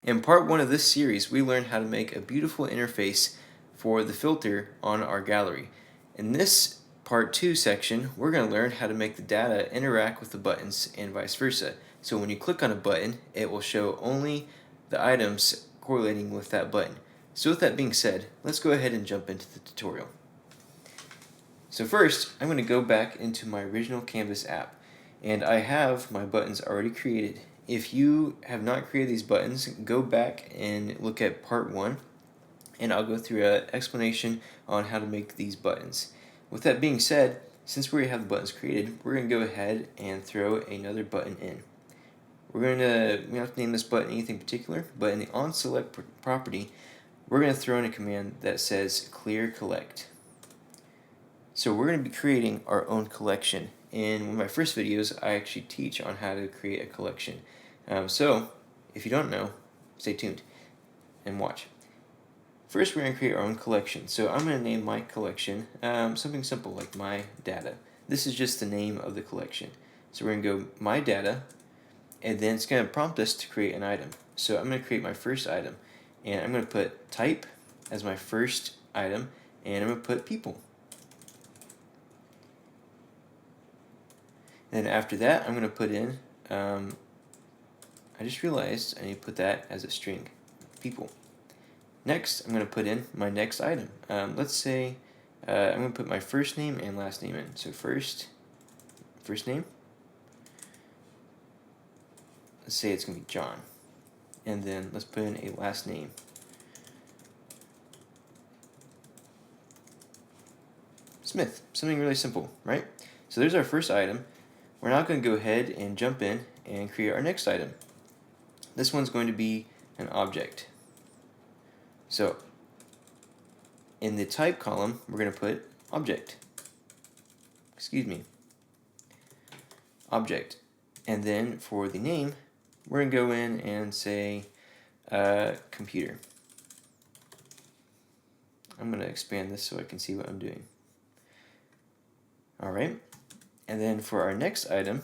In part 1 of this series, we learned how to make a beautiful interface for the filter on our gallery. In this part 2 section, we're going to learn how to make the data interact with the buttons and vice versa. So when you click on a button, it will show only the items correlating with that button. So with that being said, let's go ahead and jump into the tutorial. So first, I'm going to go back into my original Canvas app, and I have my buttons already created. If you have not created these buttons, go back and look at part 1, and I'll go through an explanation on how to make these buttons. With that being said, since we already have the buttons created, we're going to go ahead and throw another button in. We don't have to name this button anything particular, but in the onSelect property, we're going to throw in a command that says clear collect. So we're going to be creating our own collection. In one of my first videos, I actually teach on how to create a collection. So if you don't know, stay tuned and watch. First, we're going to create our own collection. So I'm going to name my collection something simple like my data. This is just the name of the collection. So we're going to go my data, and then it's going to prompt us to create an item. So I'm going to create my first item, and I'm going to put type as my first item, and I'm going to put people. Then after that, I'm going to put in, I just realized I need to put that as a string, people. Next, I'm going to put in my next item. Let's say I'm going to put my first name and last name in. So first name, let's say it's going to be John. And then let's put in a last name. Smith, something really simple, right? So there's our first item. We're now going to go ahead and jump in and create our next item. This one's going to be an object. So in the type column, we're going to put object. Object. And then for the name, we're going to go in and say computer. I'm going to expand this so I can see what I'm doing. Alright. And then for our next item,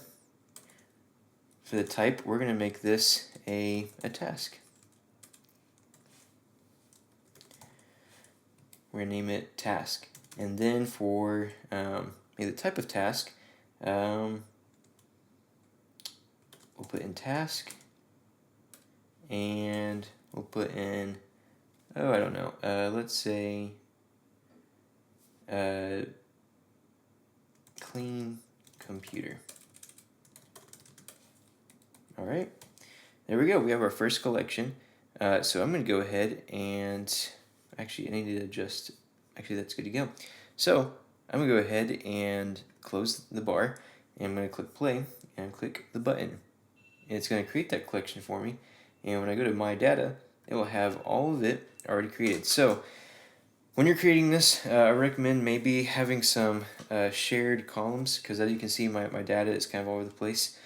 for the type, we're going to make this a task. We're going to name it task. And then for the type of task, we'll put in task, and we'll put in, I don't know, let's say clean computer. Alright, there we go. We have our first collection. So I'm going to go ahead and actually I need to adjust. Actually, that's good to go. So I'm going to go ahead and close the bar, and I'm going to click play and click the button. And it's going to create that collection for me. And when I go to my data, it will have all of it already created. So when you're creating this, I recommend maybe having some shared columns, because as you can see, my data is kind of all over the place.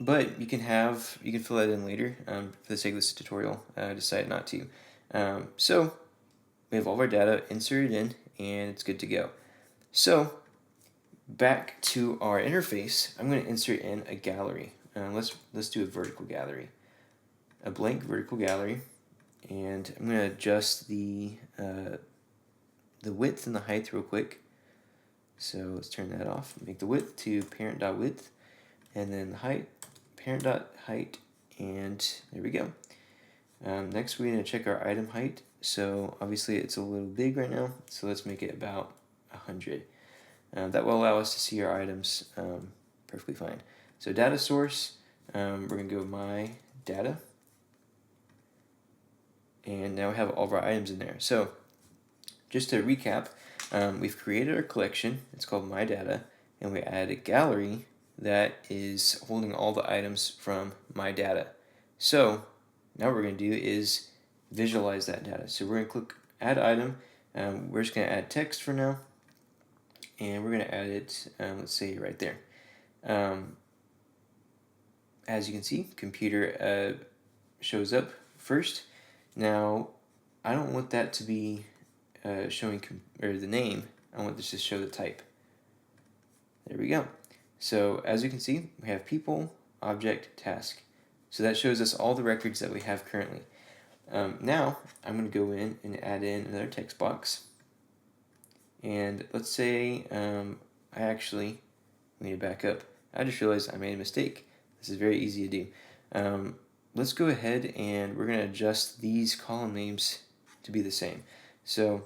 But you can fill that in later. For the sake of this tutorial, I decided not to. So we have all of our data inserted in, and it's good to go. So back to our interface, I'm going to insert in a gallery. Let's do a vertical gallery, a blank vertical gallery, and I'm going to adjust the width and the height real quick. So let's turn that off. Make the width to parent.width, and then the height parent.height, and there we go. Next, we're going to check our item height. So obviously it's a little big right now, so let's make it about 100. That will allow us to see our items perfectly fine. So data source, we're going to go my data, and now we have all of our items in there. So just to recap, we've created our collection. It's called my data, and we added a gallery that is holding all the items from my data. So now what we're going to do is visualize that data. So we're going to click add item. We're just going to add text for now, and we're going to add it, let's say right there. As you can see, computer shows up first. Now I don't want that to be showing the name. I want this to show the type. There we go. So as you can see, we have people, object, task. So that shows us all the records that we have currently. Now I'm going to go in and add in another text box. And let's say I actually need to back up. I just realized I made a mistake. This is very easy to do. Let's go ahead and we're going to adjust these column names to be the same. So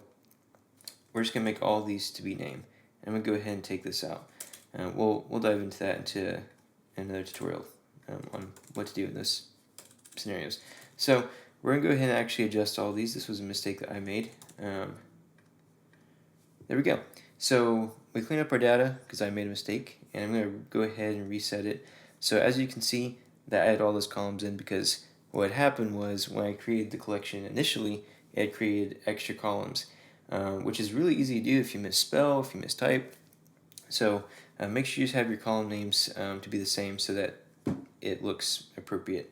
we're just going to make all of these to be named. I'm going to go ahead and take this out. We'll dive into that into another tutorial on what to do in those scenarios. So we're going to go ahead and actually adjust all of these. This was a mistake that I made. There we go. So we clean up our data because I made a mistake, and I'm going to go ahead and reset it. So as you can see, that added all those columns in because what happened was when I created the collection initially, it had created extra columns, which is really easy to do if you misspell, if you mistype. So make sure you just have your column names to be the same so that it looks appropriate.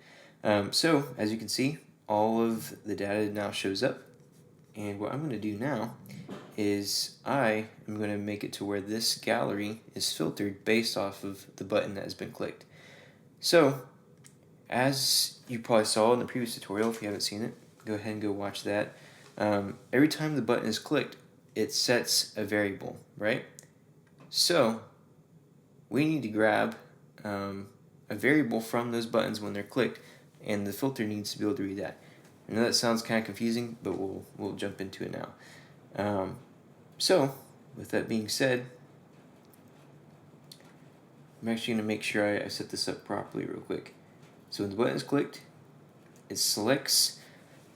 So as you can see, all of the data now shows up. And what I'm going to do now is I am going to make it to where this gallery is filtered based off of the button that has been clicked. So as you probably saw in the previous tutorial, if you haven't seen it, go ahead and go watch that. Every time the button is clicked, it sets a variable, right? So we need to grab a variable from those buttons when they're clicked, and the filter needs to be able to read that. I know that sounds kind of confusing, but we'll jump into it now. So with that being said, I'm actually going to make sure I set this up properly real quick. So when the button is clicked, it selects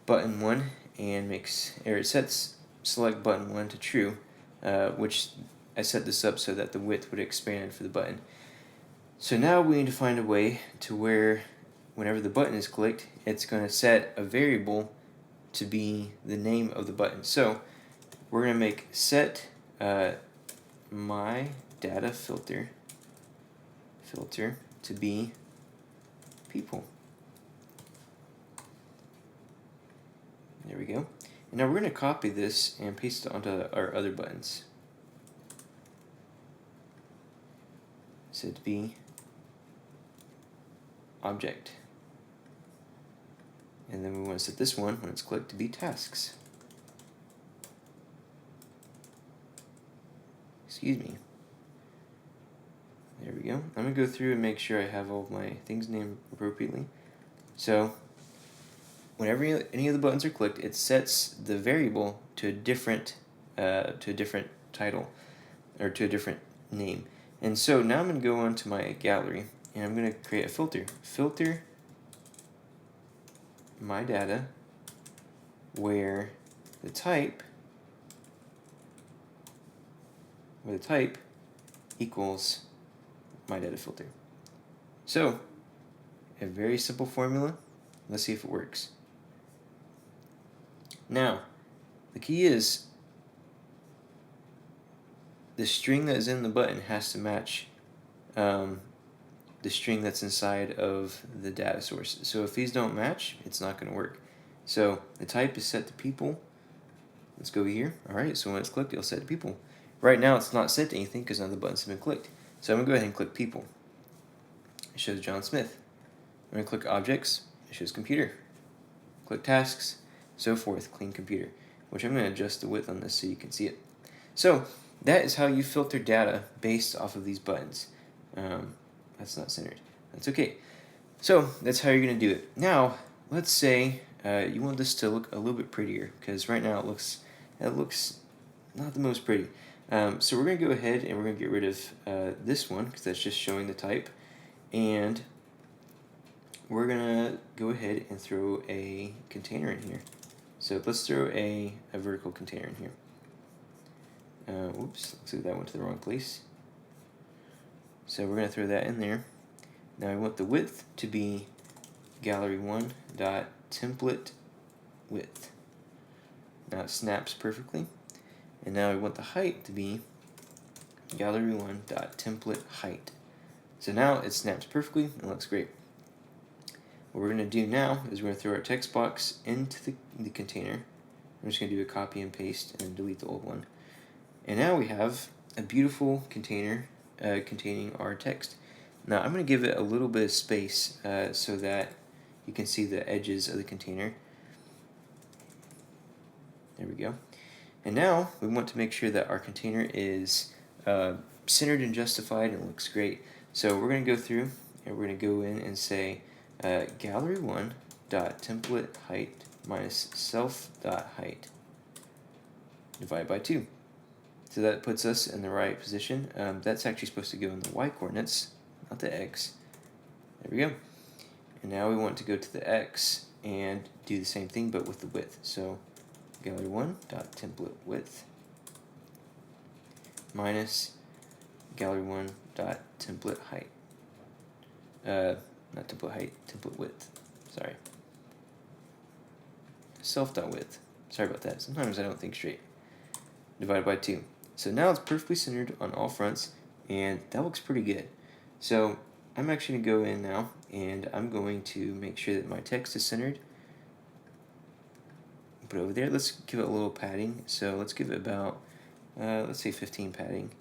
button 1 and it sets select button 1 to true, which I set this up so that the width would expand for the button. So now we need to find a way to where whenever the button is clicked, it's going to set a variable to be the name of the button. So we're going to make set my data filter to be people. There we go. And now we're going to copy this and paste it onto our other buttons. Set to be object. And then we want to set this one, when it's clicked, to be tasks. Excuse me. There we go. I'm going to go through and make sure I have all of my things named appropriately. So whenever any of the buttons are clicked, it sets the variable to a different title, or to a different name. And so now I'm going to go onto my gallery, and I'm going to create a filter. Filter my data, where the type equals my data filter. So a very simple formula. Let's see if it works. Now the key is the string that is in the button has to match the string that's inside of the data source. So if these don't match, it's not going to work. So the type is set to people. Let's go here. Alright, so when it's clicked, it'll set to people. Right now it's not set to anything because none of the buttons have been clicked. So I'm going to go ahead and click people. It shows John Smith. I'm going to click objects. It shows computer. Click tasks, so forth, clean computer. Which I'm going to adjust the width on this so you can see it. So that is how you filter data based off of these buttons. That's not centered. That's okay. So that's how you're going to do it. Now, let's say you want this to look a little bit prettier, because right now it looks not the most pretty. So we're going to go ahead and we're going to get rid of this one, because that's just showing the type. And we're going to go ahead and throw a container in here. So let's throw a vertical container in here. Oops, looks like that went to the wrong place. So we're going to throw that in there. Now I want the width to be gallery1 dot template width. Now it snaps perfectly. And now I want the height to be gallery1 dot template height. So now it snaps perfectly and looks great. What we're going to do now is we're going to throw our text box into the container. I'm just going to do a copy and paste and delete the old one. And now we have a beautiful container containing our text. Now I'm going to give it a little bit of space so that you can see the edges of the container. There we go. And now we want to make sure that our container is centered and justified and looks great. So we're going to go through and we're going to go in and say gallery1 dot template height minus self dot height divided by 2. So that puts us in the right position. That's actually supposed to go in the y coordinates, not the x. There we go. And now we want to go to the x and do the same thing but with the width. So gallery1 dot template width minus gallery1 dot template height. Not template height, template width. Sorry. Self dot width. Sorry about that. Sometimes I don't think straight. Divided by 2. So now it's perfectly centered on all fronts, and that looks pretty good. So I'm actually going to go in now, and I'm going to make sure that my text is centered. Put it over there. Let's give it a little padding. So let's give it about, let's say 15 padding,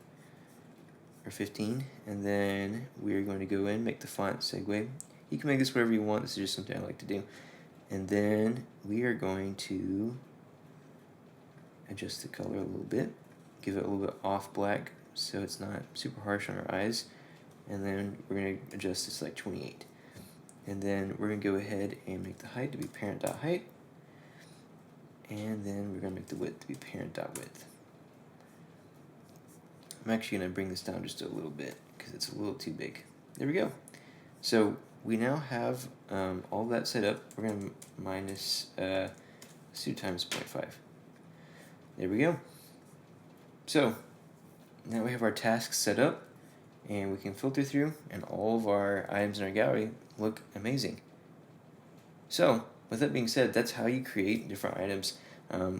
or 15. And then we're going to go in, make the font segue. You can make this whatever you want. This is just something I like to do. And then we are going to adjust the color a little bit. Give it a little bit off black so it's not super harsh on our eyes. And then we're going to adjust this like 28. And then we're going to go ahead and make the height to be parent.height. And then we're going to make the width to be parent.width. I'm actually going to bring this down just a little bit because it's a little too big. There we go. So we now have all that set up. We're going to minus 2 times 0.5. There we go. So now we have our tasks set up, and we can filter through, and all of our items in our gallery look amazing. So with that being said, that's how you create different items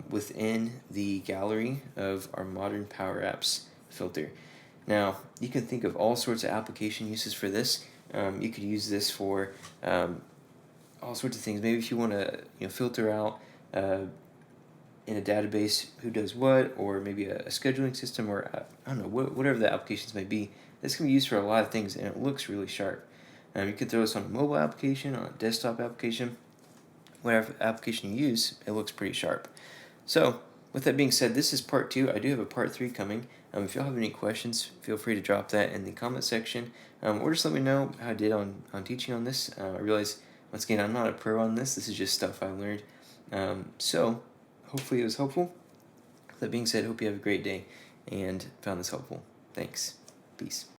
within the gallery of our modern Power Apps filter. Now you can think of all sorts of application uses for this. You could use this for all sorts of things. Maybe if you want to filter out in a database who does what, or maybe a scheduling system, or I don't know, whatever the applications may be. This can be used for a lot of things, and it looks really sharp. You could throw this on a mobile application, on a desktop application, whatever application you use, it looks pretty sharp. So with that being said, this is part 2. I do have a part 3 coming. If y'all have any questions, feel free to drop that in the comment section, or just let me know how I did on teaching on this. I realize, once again, I'm not a pro on this. This is just stuff I learned. So hopefully it was helpful. That being said, hope you have a great day and found this helpful. Thanks. Peace.